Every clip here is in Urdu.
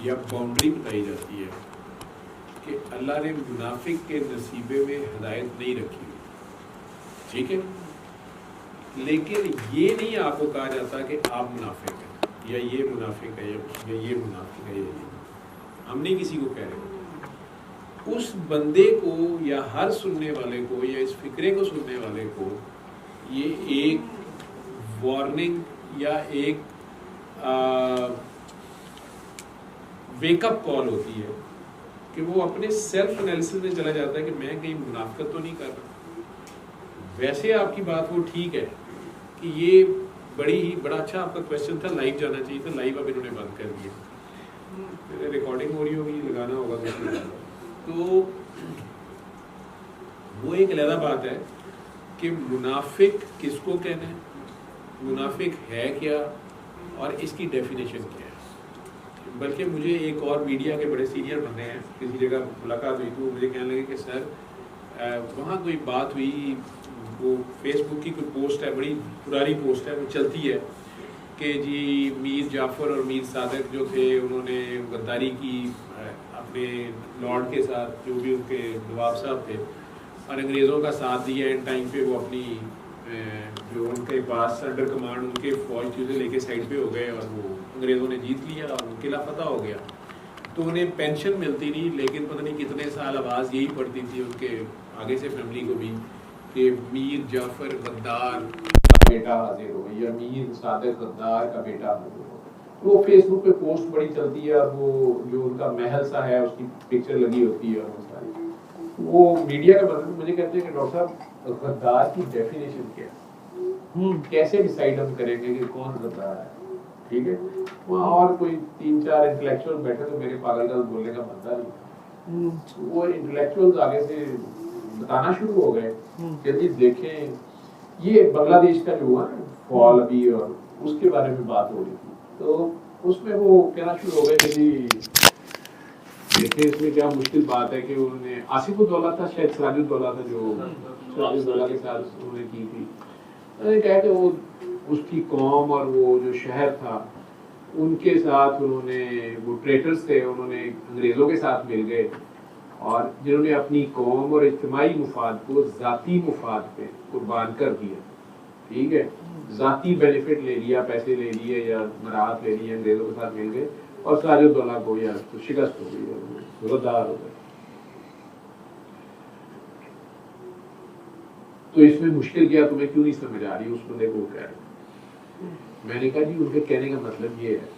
یا باؤنڈری بتائی جاتی ہے کہ اللہ نے منافق کے نصیبے میں ہدایت نہیں رکھی ہوئی، ٹھیک ہے، لیکن یہ نہیں آپ کو کہا جاتا کہ آپ منافق ہیں یا یہ منافق ہے یا یہ منافق ہے، ہم نہیں کسی کو کہہ رہے، اس بندے کو یا ہر سننے والے کو یا اس فکرے کو سننے والے کو یہ ایک وارننگ یا ایک ویک اپ کال ہوتی ہے کہ وہ اپنے سیلف انالیسس میں چلا جاتا ہے کہ میں کہیں منافقت تو نہیں کر رہا۔ ویسے آپ کی بات وہ ٹھیک ہے کہ یہ بڑا اچھا آپ کا کویشچن تھا، لائیو جانا چاہیے تھا، لائیو اب انہوں نے بند کر دیا، ریکارڈنگ ہو رہی ہوگی، لگانا ہوگا تو وہ ایک علیحدہ بات ہے کہ منافق کس کو کہنا ہے، منافق ہے کیا اور اس کی ڈیفینیشن کیا ہے۔ بلکہ مجھے ایک اور میڈیا کے بڑے سینئر بندے ہیں، کسی جگہ ملاقات ہوئی تو مجھے کہنے لگے کہ سر وہاں کوئی بات ہوئی، وہ فیس بک کی کوئی پوسٹ ہے، بڑی پرانی پوسٹ ہے، وہ چلتی ہے کہ جی میر جعفر اور میر صادق جو تھے انہوں نے غداری کی اپنے لارڈ کے ساتھ، جو بھی ان کے نواب صاحب تھے، اور انگریزوں کا ساتھ دیا، ان ٹائم پہ وہ اپنی جو ان کے پاس انڈر کمانڈ ان کے فوج چیزیں لے کے سائڈ پہ ہو گئے اور وہ انگریزوں نے جیت لیا اور ان قلعہ فتح ہو گیا، تو انہیں پینشن ملتی نہیں، لیکن پتہ نہیں کتنے سال آواز یہی پڑتی تھی ان کے آگے سے فیملی کو بھی کہ میر جعفر غدار کا بیٹا حاضر ہو یا میر صادق غدار کا بیٹا حاضر ہو۔ وہ فیس بک پہ پوسٹ بڑی چلتی ہے اور وہ جو ان کا محل سا ہے اس کی پکچر لگی ہوتی ہے، اور وہ ساری وہ میڈیا کا مطلب مجھے کہتے ہیں کہ ڈاکٹر صاحب غدار کی ڈیفینیشن کیا ہے، کیسے ڈیسائیڈ ہم کریں گے کہ کون غدار ہے، ٹھیک ہے۔ وہاں اور کوئی 3-4 انٹلیکچوئل بیٹھے تو میرے پاگل کا بولنے کا بنتا نہیں، وہ انٹلیکچوئل آگے سے بتانا شروع ہو گئے کہ جی دیکھیں یہ بنگلہ دیش کا جو ہوا فال ابھی اور اس کے بارے میں بات ہو رہی تھی، تو اس میں وہ کہنا شروع ہو گئے کہ جی دیکھیں اس میں کیا مشکل بات ہے کہ انہوں نے آصف الدولہ تھا، شاید سراج الدولہ تھا، جو سراج الدولہ کے ساتھ انہوں نے کی تھی، انہوں نے کہا کہ وہ اس کی قوم اور وہ جو شہر تھا ان کے ساتھ انہوں نے وہ ٹریٹرز تھے، انہوں نے انگریزوں کے ساتھ مل گئے اور جنہوں نے اپنی قوم اور اجتماعی مفاد کو ذاتی مفاد پہ قربان کر دیا، ٹھیک ہے، ذاتی بینیفٹ لے لیا، پیسے لے لیے یا مراحت لے لیے، انگریزوں کے ساتھ مل گئے اور سراج الدولہ کو یا تو شکست ہو گئی اور غدار ہو گئے۔ تو اس میں مشکل کیا، تمہیں کیوں نہیں سمجھ آ رہی، اس بندے کو کہہ رہے۔ میں نے کہا جی ان کے کہنے کا مطلب یہ ہے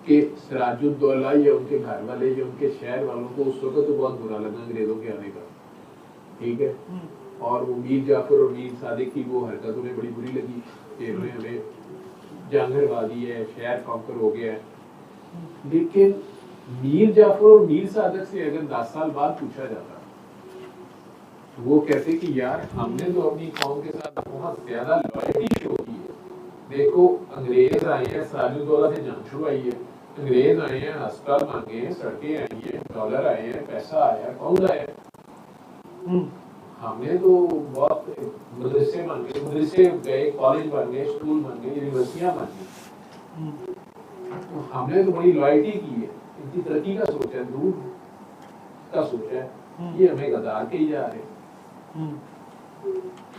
کہ سراج الدولہ یا ان کے گھر والے یا ان کے شہر والوں کو اس وقت تو بہت برا لگا انگریزوں کے آنے کا، ٹھیک ہے، اور وہ میر جعفر اور میر صادق کی وہ حرکت انہیں بڑی بری لگی کہ انہیں ہمیں جنگ ہروا دی ہے، شہر کانکر ہو گیا ہے۔ لیکن میر جعفر اور میر صادق سے اگر 10 سال بعد پوچھا جاتا تو وہ کہتے کہ یار ہم نے تو اپنی قوم کے ساتھ بہت زیادہ لائلٹی شو کی ہے، دیکھو انگریز آئے ہیں، سراج الدولہ سے جنگ شروعائی ہے، انگریز آئے ہیں، ہسپتال مانگے ہیں، سڑکیں آئی ہیں، ڈالر آئے ہیں، پیسہ آیا ہے، پاؤنڈ آیا ہے، ہم نے تو بہت مدرسے مانگے، مدرسے گئے، کالج بن گئے، اسکول بن گئے، یونیورسٹیاں بن گئی، ہم نے تو بڑی لائلٹی کی ہے، ان کی ترقی کا سوچا ہے، دور کا سوچا ہے، یہ ہمیں غدار کے ہی جا رہے ہیں۔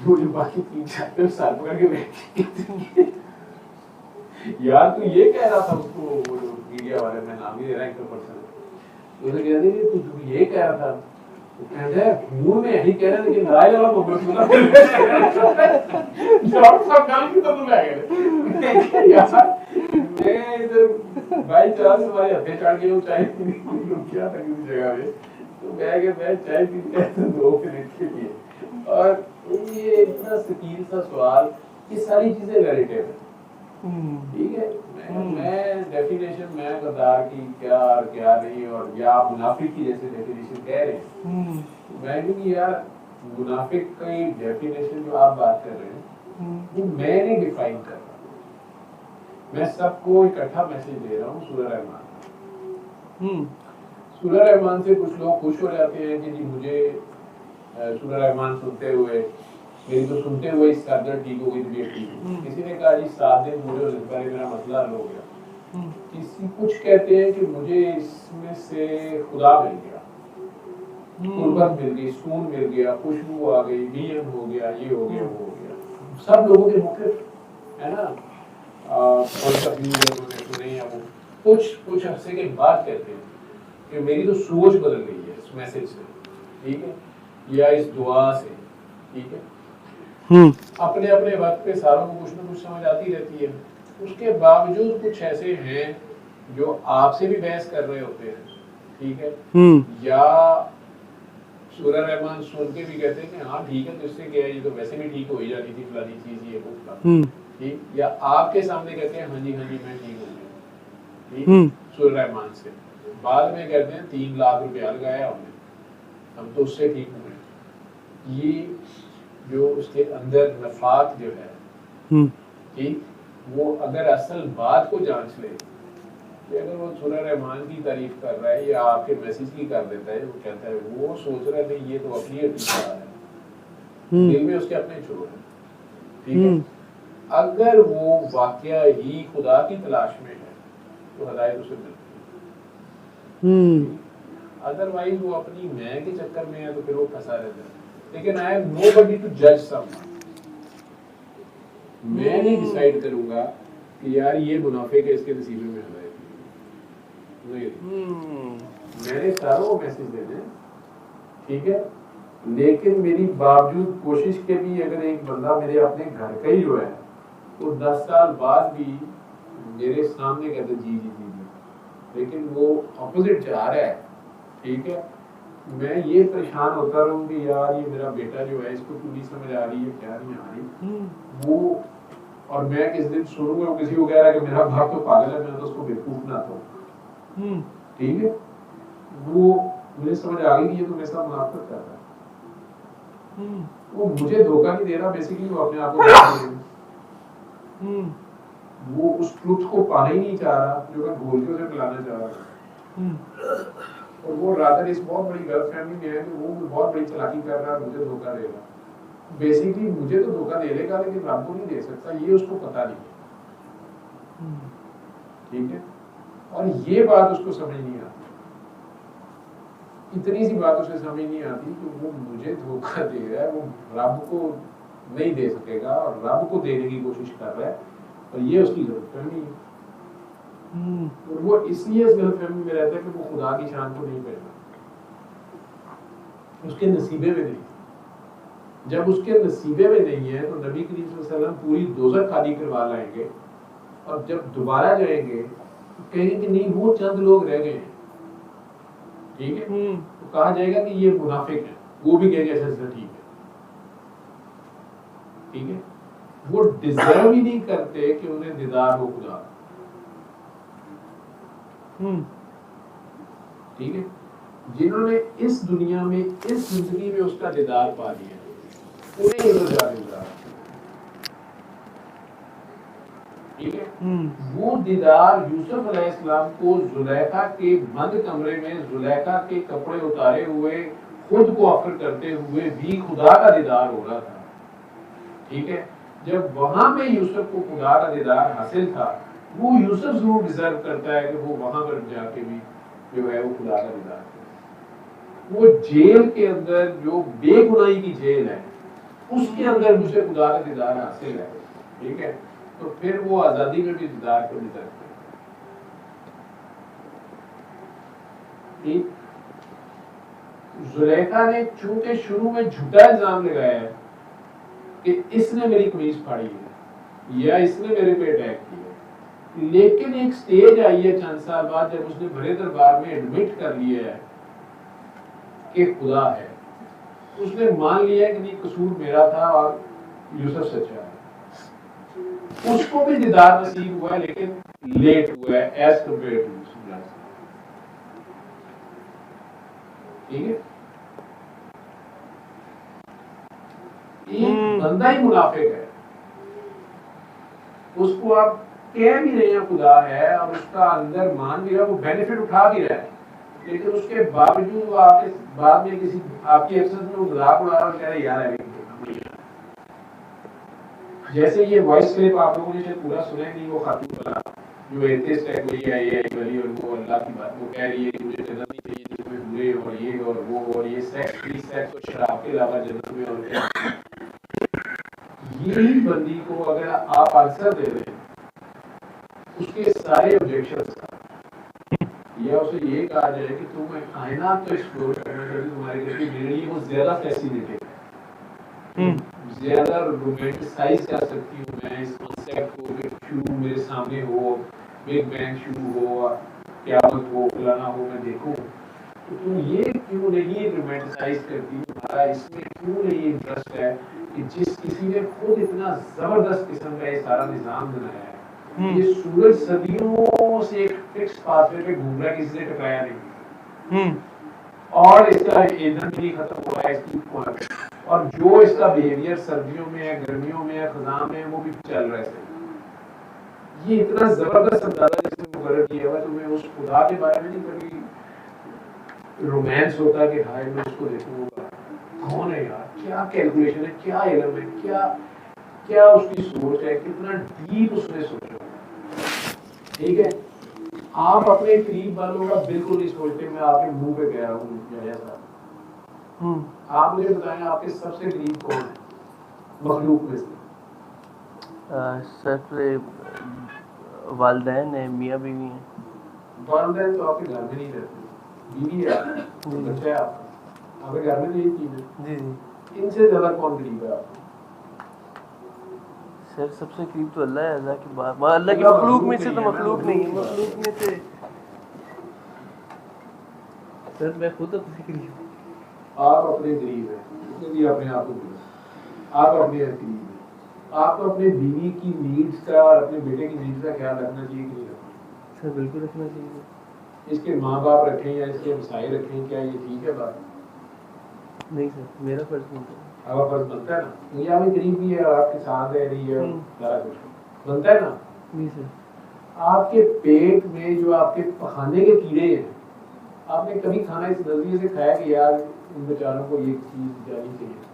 مجھے باقی 3-4 سال پکڑ کے بیٹھے یار تو یہ کہہ رہا تھا اس کو، وہ میڈیا والے، میں نام ہی دے رہا ایک پرسن، انہوں نے کہا نہیں تو یہ کہہ رہا تھا، کہتا ہے منہ میں یہی کہہ رہے لیکن لائے والا محبت سنا ڈاکٹر صاحب کام کی تو تم آ گئے یار میں ادھر بھائی چانس ہمارے ہتھے چڑھ گئے، وہ چائے کیا تھا کسی جگہ پہ، تو میں چائے پیتے ہیں 2 منٹ کے لیے، اور یہ اتنا ثقیل سا سوال، یہ ساری چیزیں ریلیٹیو ہیں، ٹھیک ہے، میں ڈیفینیشن میں غدار کی کیا اور کیا نہیں، اور یا منافق کی جیسے ڈیفینیشن کہہ رہے ہیں، میں کیونکہ یار منافق کی ڈیفینیشن جو آپ بات کر رہے ہیں وہ میں نہیں ڈیفائن کر رہا، میں سب کو اکٹھا میسج دے رہا ہوں سورہ رحمان۔ سورہ رحمان سے کچھ لوگ خوش ہو جاتے ہیں کہ جی مجھے سورہ رحمان سنتے ہوئے میری تو سنتے ہوئے اس کا درد ٹھیک ہو گئی، طبیعت ٹھیک ہو گئی، کسی نے کہا جی 7 دن مجھے میرا مسئلہ حل ہو گیا، کچھ کہتے ہیں کہ مجھے اس میں سے خدا مل گیا، قربت مل گئی، سکون مل گیا، خوشبو آ گئی، نیم ہو گیا، یہ ہو گیا، وہ ہو گیا. سب لوگوں کے مختلف ہے نا سنے یا وہ کچھ عرصے کے بعد کہتے ہیں کہ میری تو سوچ بدل گئی ہے اس میسج سے، ٹھیک ہے، یا اس دعا سے، ٹھیک ہے. اپنے اپنے وقت پہ ساروں کو کچھ نہ کچھ سمجھ آتی رہتی ہے. اس کے باوجود کچھ ایسے ہیں جو آپ سے بھی بحث کر رہے ہوتے ہیں، ٹھیک ہے، یا سورہ رحمان سن کے بھی کہتے ہیں کہ ہاں ٹھیک ہے تو اس سے کیا ہے، یہ تو ویسے بھی ٹھیک ہو ہی جاتی تھی فلانی چیز، یہ وہ فلاں، ٹھیک. یا آپ کے سامنے کہتے ہیں ہاں جی میں ٹھیک ہوں گیا، ٹھیک، سورہ رحمان سے. بعد میں کہتے ہیں 3 لاکھ روپیہ لگایا ہم تو اس سے ٹھیک ہوئے. یہ جو اس کے اندر نفاق جو ہے، ٹھیک، وہ اگر اصل بات کو جانچ لے کہ اگر وہ سورہ رحمان کی تعریف کر رہا ہے یا آپ کے میسج کی کر دیتا ہے، وہ کہتا ہے وہ سوچ رہا ہے یہ تو اپنی عقیدہ ہے، دل میں اس کے اپنے چور ہے، ٹھیک ہے. اگر وہ واقعہ ہی خدا کی تلاش میں ہے تو ہدایت اسے ملتی ہے. ادروائز وہ اپنی میں کے چکر میں ہے تو پھر وہ پھنسا رہتا ہے. لیکن I am nobody to judge someone. میں نہیں ڈیسائیڈ کروں گا کہ یار یہ منافق ہے، اس کے نصیبے میں ہدایت نہیں. میں نے ساروں کو میسج دینے، ٹھیک ہے، لیکن میری باوجود کوشش کے بھی اگر ایک بندہ میرے اپنے گھر کا ہی جو ہے وہ 10 سال بعد بھی میرے سامنے کہتے جی جی جی جی، لیکن وہ اپوزٹ چاہ رہا ہے، ٹھیک ہے، میں یہ پریشان ہوتا رہوں کہ یار یہ میرا بیٹا جو ہے اس کو کیوں نہیں سمجھ آ رہی ہے، کیا نہیں آ رہی وہ. اور میں کس دن سنوں گا کسی کو کہہ رہا ہے کہ میرا باپ تو پاگل ہے، میں تو اس کو بیوقوف بناتا ہوں، ٹھیک ہے. وہ مجھے سمجھ آ گئی کہ یہ تو میرے ساتھ منافقت کر رہا ہے، وہ مجھے دھوکہ نہیں دے رہا، بیسیکلی وہ اپنے آپ کو دھوکہ دے رہا، وہ اس ٹروتھ کو پانا ہی نہیں چاہ رہا جو میں گھول کے اسے پلانا چاہ رہا. اور وہ رادر اس بہت بڑی غلط فہمی میں ہے کہ وہ بہت بڑی چالاکی کر رہا ہے، مجھے دھوکہ دے رہا. بیسیکلی مجھے تو دھوکہ دے لے گا لیکن رب کو نہیں دے سکتا، یہ اس کو پتہ نہیں، ٹھیک ہے. اور یہ بات اس کو سمجھ نہیں آتی، اتنی سی بات اسے سمجھ نہیں آتی کہ وہ مجھے دھوکہ دے رہا ہے، وہ رب کو نہیں دے سکے گا اور رب کو دینے کی کوشش کر رہا ہے، اور یہ اس کی غلط فہمی ہے. اور وہ اس لیے اس غلط فہمی میں رہتا ہے کہ وہ خدا کی شان کو نہیں پہچانتا، اس کے نصیبے میں نہیں. جب اس کے نصیبے میں نہیں ہے تو نبی کریم صلی اللہ علیہ وسلم پوری دوزخ خالی کروا لائیں گے، اور جب دوبارہ جائیں گے تو کہیں گے کہ نہیں وہ چند لوگ رہ گئے ہیں، ٹھیک ہے، تو کہا جائے گا کہ یہ منافق ہیں، وہ بھی کہیں گے ایسا ٹھیک ہے، ٹھیک ہے. وہ ڈیزرو ہی نہیں کرتے کہ انہیں دیدار ہو خدا، ٹھیک ہے. جنہوں نے اس دنیا میں اس زندگی میں اس کا دیدار پا لیا انہیں ادھر جا دیدار، ٹھیک ہے. وہ دیدار یوسف علیہ السلام کو زلیخا کے بند کمرے میں زلیخا کے کپڑے اتارے ہوئے خود کو آفر کرتے ہوئے بھی خدا کا دیدار ہو رہا تھا، ٹھیک ہے. جب وہاں پہ یوسف کو خدا کا دیدار حاصل تھا، وہ یوسف ضرور ڈیزرو کرتا ہے کہ وہ وہاں پر جا کے بھی جو ہے وہ خدا کا دیدار کرے. وہ جیل کے اندر جو بے گناہی کی جیل ہے اس کے اندر مجھے خدا کا دیدار حاصل ہے، ٹھیک ہے، تو پھر وہ آزادی میں بھی دیدار کو نہیں کرتے. زلیخا نے چونکہ شروع میں جھوٹا الزام لگایا ہے کہ اس نے میری قمیص پھاڑی ہے یا اس نے میرے پہ اٹیک کیا، لیکن ایک سٹیج آئی ہے چند سال بعد جب اس نے بڑے دربار میں ایڈمٹ کر لیا ہے کہ خدا ہے، اس نے مان لیا ہے کہ نہیں قصور میرا تھا اور یوسف سچا ہے. اس کو بھی دیدار نصیب ہوا ہے لیکن لیٹ ہوا ہے ایز کمپیئر ٹو یوسف، ٹھیک ہے. ایک بندہ ہی منافق ہے، اس کو آپ کہہ بھی رہے ہیں خدا ہے اور اس کا اندر مان بھی رہا، وہ بینیفٹ اٹھا بھی رہا ہے، لیکن اس کے باوجود وہ آپ کے بعد میں کسی آپ کی ایکسس میں وہ مذاق اڑا رہا اور کہہ رہے یار ہے. جیسے یہ وائس کلپ آپ لوگوں نے شاید پورا سنا نہیں، وہ خاتون والا جو ایتھیسٹ ہے کوئی ہے یہ والی اور وہ اللہ کی بات وہ کہہ رہی ہے کہ مجھے جنت نہیں چاہیے جس میں ہوئے اور یہ اور وہ اور یہ سیکس فری سیکس اور شراب کے علاوہ جنت میں اور کیا. یہی بندی کو اگر آپ آنسر دے دیں اس کے سارے آبجیکشنز یا اسے یہ کہا جائے کہ تم کائنات تو ایکسپلور کرنا چاہتی تمہارے گھر کی میرے لیے وہ زیادہ فیسینیٹنگ ہے, زیادہ رومانٹیسائز کر سکتی ہوں میں اس کانسیپٹ کو کہ شروع میرے سامنے ہو, بگ بینگ شروع ہو, قیامت ہو, فلانا ہو, میں دیکھوں تو تم یہ کیوں نہیں رومانٹیسائز کرتی, تمہارا اس میں کیوں نہیں انٹرسٹ ہے کہ جس کسی نے خود اتنا زبردست قسم کا یہ سارا نظام بنایا ہے, یہ سورج صدیوں سے ایک فکس پاتھوے پہ گھوم رہا ہے, کسی نے ٹکرایا نہیں, اور اس کا ایندھن بھی ختم ہوا ہے اس کی, اور جو اس کا بیہیویئر سردیوں میں ہے, گرمیوں میں ہے, خزاں میں ہے, وہ بھی چل رہا ہے. یہ اتنا زبردست اندازہ جس نے مقرر کیا ہوا, تمہیں اس خدا کے بارے میں نہیں کبھی رومانس ہوتا کہ ہائے میں اس کو دیکھوں گا, کون ہے یار, کیا کیلکولیشن ہے, کیا علم ہے, کیا اس کی سوچ ہے, کتنا ڈیپ اس نے سوچا. ٹھیک ہے, آپ اپنے قریب والوں کا بالکل نہیں سوچتے, میں آپ کے منہ پہ کہہ رہا ہوں جایا صاحب, آپ مجھے بتائیں آپ کے سب سے قریب کون ہے مخلوق میں سے؟ سر والدین ہیں, میاں بیوی ہیں. والدین تو آپ کے گھر میں نہیں رہتے, بیوی ہے, بچہ ہے آپ کے گھر میں نہیں چیز ہے. جی جی. ان سے زیادہ کون قریب ہے آپ کو؟ سر سب سے قریب تو اللہ ہے, اللہ کی بات, اللہ کی مخلوق میں سے تو مخلوق نہیں ہے, مخلوق میں سے سر میں خود اپنے قریب ہوں. آپ اپنے قریب ہیں, اپنے آپ کو آپ اپنے قریب ہیں. آپ کو اپنے بیوی کی نیڈس کا اور اپنے بیٹے کی نیڈس کا خیال رکھنا چاہیے کہ نہیں رکھنا؟ سر بالکل رکھنا چاہیے. اس کے ماں باپ رکھیں یا اس کے ہمسائے رکھیں, کیا یہ ٹھیک ہے بات؟ نہیں سر, میرا فرض بنتا ہے. آپ کا فرض بنتا ہے نا, یہ آپ کے قریب بھی ہے اور آپ کے ساتھ رہ رہی ہے, سارا کچھ بنتا ہے نا. جی سر. آپ کے پیٹ میں جو آپ کے پخانے کے کیڑے ہیں, آپ نے کبھی کھانا اس نظریے سے کھایا کہ یار ان بیچاروں کو یہ چیز جانی چاہیے؟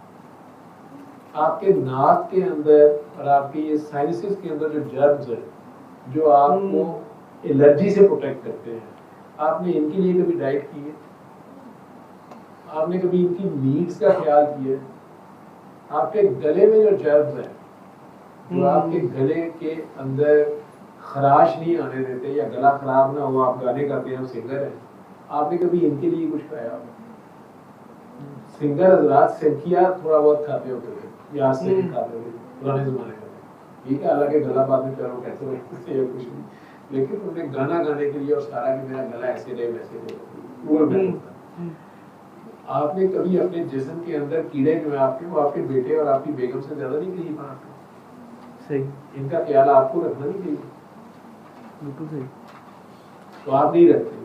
آپ کے ناک کے اندر اور آپ کے یہ سائنسز کے اندر جو جرمز ہیں جو آپ کو الرجی سے پروٹیکٹ کرتے ہیں, آپ نے ان کے لیے کبھی ڈائٹ کی ہے؟ آپ نے کبھی ان کی نیڈس کا خیال کیا ہے؟ آپ کے گلے میں جو جرمز ہیں جو آپ کے گلے کے اندر خراش نہیں آنے دیتے یا گلا خراب نہ ہو, آپ گانے گاتے ہیں, ہم سنگر ہیں, آپ نے کبھی ان کے لیے کچھ کھایا؟ سنگر حضرات سنکھیا تھوڑا بہت کھاتے ہوتے تھے, یا سے کھاتے ہوتے پرانے زمانے میں, ٹھیک ہے, حالانکہ گلا بعد میں پیروں کہتے ہوئے کچھ نہیں, لیکن انہوں نے گانا گانے کے لیے اور سارا کہ میرا گلا ایسے رہے ویسے رہے. آپ نے کبھی اپنے جسم کے اندر کیڑے جو ہیں آپ کے, وہ آپ کے بیٹے اور آپ کی بیگم سے زیادہ نہیں قریب ہیں؟ صحیح. ان کا خیال آپ کو رکھنا نہیں چاہیے؟ بالکل صحیح. تو آپ نہیں رکھتے.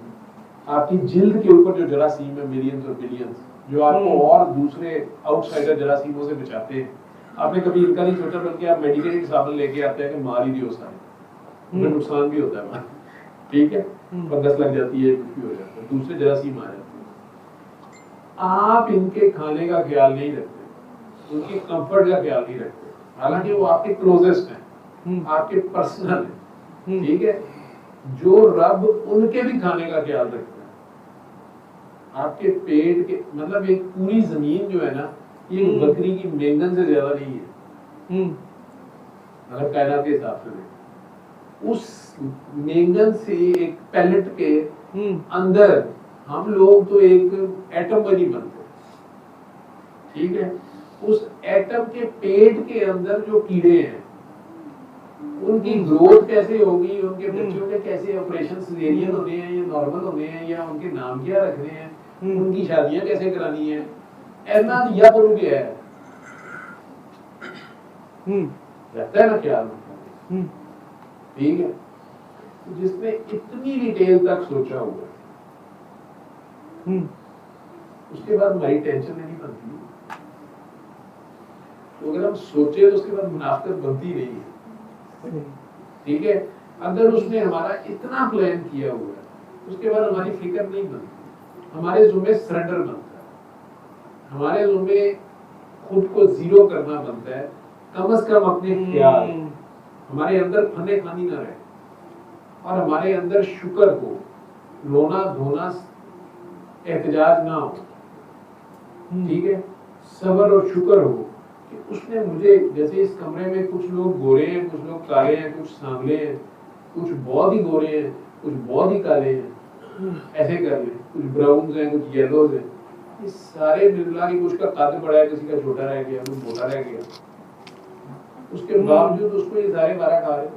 آپ کی جلد کے اوپر جو جراثیم ہے ملینز اور بلینز, جو آپ کو اور دوسرے آؤٹ سائڈر جراثیموں سے بچاتے ہیں, آپ نے کبھی ان کا نہیں سوچا, بلکہ آپ میڈیکل صابن لے کے آتے ہیں کہ مار ہی نہیں ہو سارے, ان کا نقصان بھی ہوتا ہے, ٹھیک ہے, فنگس لگ جاتی ہے, کچھ بھی ہو جاتا ہے, دوسرے جراثیم آ جاتے ہیں. آپ ان کے کھانے کا خیال نہیں رکھتے, ان کی کمفرٹ کا خیال نہیں رکھتے, حالانکہ وہ آپ کے کلوزسٹ ہیں, آپ کے پرسنل ہیں, ٹھیک ہے. جو رب ان کے بھی کھانے کا خیال رکھتا ہے, آپ کے پیٹ کے مطلب ایک پوری زمین جو ہے نا, یہ بکری کی مینگن سے زیادہ نہیں ہے اگر کائنات کے حساب سے دیکھیں. اس مینگن سے ایک پیلٹ کے اندر ہم لوگ تو ایک ایٹم پر نہیں بنتے, ٹھیک ہے. اس ایٹم کے پیٹ کے اندر جو کیڑے ہیں ان کی گروتھ کیسے ہوگی, ان کے بچوں کے کیسے آپریشن سیزیرین ہونے ہیں یا نارمل ہونے ہیں, یا ان کے نام کیا رکھنے ہیں, ان کی شادیاں کیسے کرانی ہیں, ایسا یا پر کیا ہے رہتا ہے نا خیال, ٹھیک ہے. جس نے اتنی ڈیٹیل تک سوچا ہوا اس کے بعد ہماری ٹینشن نہیں بنتی. تو اگر ہم سوچے تو اس کے بعد منافقت بنتی نہیں ہے, ٹھیک ہے. اگر اس نے ہمارا اتنا پلان کیا ہوا ہے اس کے بعد ہماری فکر نہیں بنتی, ہمارے ذمے سرنڈر بنتا ہے, ہمارے ذمے خود کو زیرو کرنا بنتا ہے, کم از کم اپنے خیال ہمارے اندر فنے خانی نہ رہے. اور ہمارے اندر شکر ہو, رونا دھونا احتجاج نہ ہو, ٹھیک ہے, صبر اور شکر ہو کہ اس نے مجھے, جیسے اس کمرے میں کچھ لوگ گورے ہیں, کچھ لوگ کالے ہیں, کچھ سانولے ہیں, کچھ بہت ہی گورے ہیں, کچھ بہت ہی کالے ہیں, ایسے کر لیں, کچھ براؤنز ہیں, کچھ یلوز ہیں, یہ سارے ملا کے کچھ کا قد بڑا ہے, کسی کا چھوٹا رہ گیا, کچھ موٹا رہ گیا, اس کے باوجود اس کو یہ سارے بارہ کھا رہے.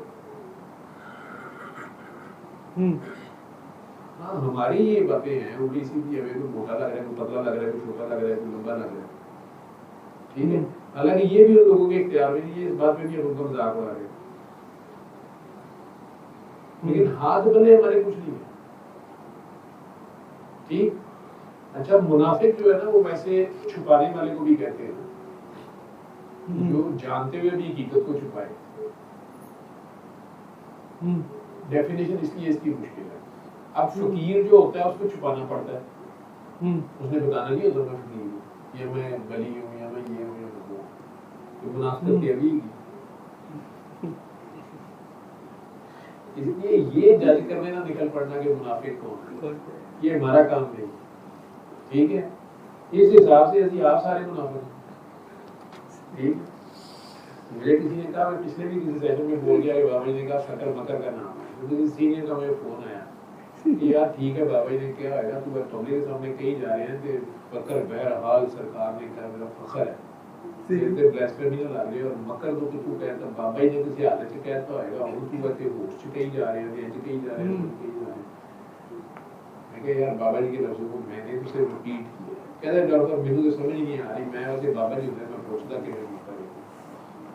ہاں ہماری یہ باتیں ہیں الٹی سیدھی, ہمیں کوئی موٹا لگ رہا ہے, کوئی پتلا لگ رہا ہے, کوئی چھوٹا لگ رہا ہے, کوئی لمبا لگ رہا ہے, ٹھیک ہے. حالانکہ یہ بھی ان لوگوں کے اختیار میں نہیں ہے, اس بات میں بھی ہم ان کا مذاق اڑا رہے ہیں, لیکن ہاتھ بنے ہمارے کچھ نہیں ہے, ٹھیک. اچھا منافق جو ہے نا وہ ویسے چھپانے والے کو بھی کہتے ہیں, جو جانتے ہوئے بھی حقیقت کو چھپائے. ڈیفینیشن اس لیے اس کی مشکل ہے. اب فقیر جو ہوتا ہے اس کو چھپانا پڑتا ہے, اس نے بتانا نہیں ہوتا میں فقیر ہوں, یا میں ولی ہوں, یا میں یہ ہوں, یا میں وہ ہوں. تو منافقت کیا بھی اس لیے یہ جج کرنے نہ نکل پڑنا کہ منافق کون ہے, یہ ہمارا کام نہیں, ٹھیک ہے. اس حساب سے آپ سارے منافق ہیں, ٹھیک. مجھے کسی نے کہا, میں پچھلے بھی کسی سیشن میں بول گیا کہ بابا جی نے کہا شکر مکر کا نام ہے, کسی سینئر کا مجھے فون آیا کہ یار ٹھیک ہے بابا جی نے کیا ہے نا, تو پبلک کے سامنے کہیں جا رہے ہیں کہ فکر بہرحال سرکار نے کہا میرا فخر ہے, بلاسفیمی نہ لگ رہی, اور مکر تو کہتا بابا جی نے کسی حالت سے کہتا ہوئے گا, ہوں تو بچے ہوش سے کہیں جا رہے ہیں, دین سے کہیں جا رہے ہیں, کہیں جا رہے ہیں. میں کہ یار بابا جی کے لفظوں کو میں نے تو صرف ریپیٹ کیا. کہتے ہیں ڈاکٹر صاحب مجھے تو سمجھ نہیں آ رہی, میں ویسے بابا جی ہوتے ہیں, میں پوچھتا کہ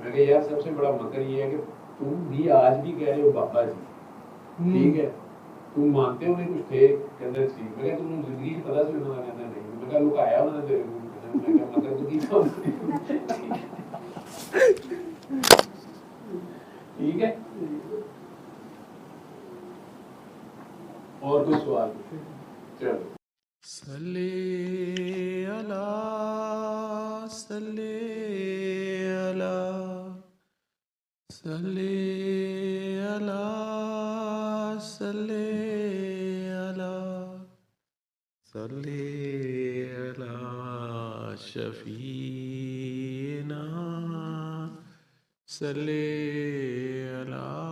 میں کہ یار سب سے بڑا مکر یہ ہے کہ تم بھی آج بھی کہہ رہے ہو بابا جی, ٹھیک ہے, تم مانتے ہو نہیں کچھ تھے کہ اندر سی. میں کہ تم زندگی کی پتہ سے انہوں نے کہنا نہیں, میں کہا لکایا انہوں نے تیرے کو, میں کہا مکر تو کی ٹھیک ہے. اور کوئی سوال؟ چلو. صلی اللہ صلی اللہ صلی اللہ صلی اللہ صلی اللہ شفیعنا صلی اللہ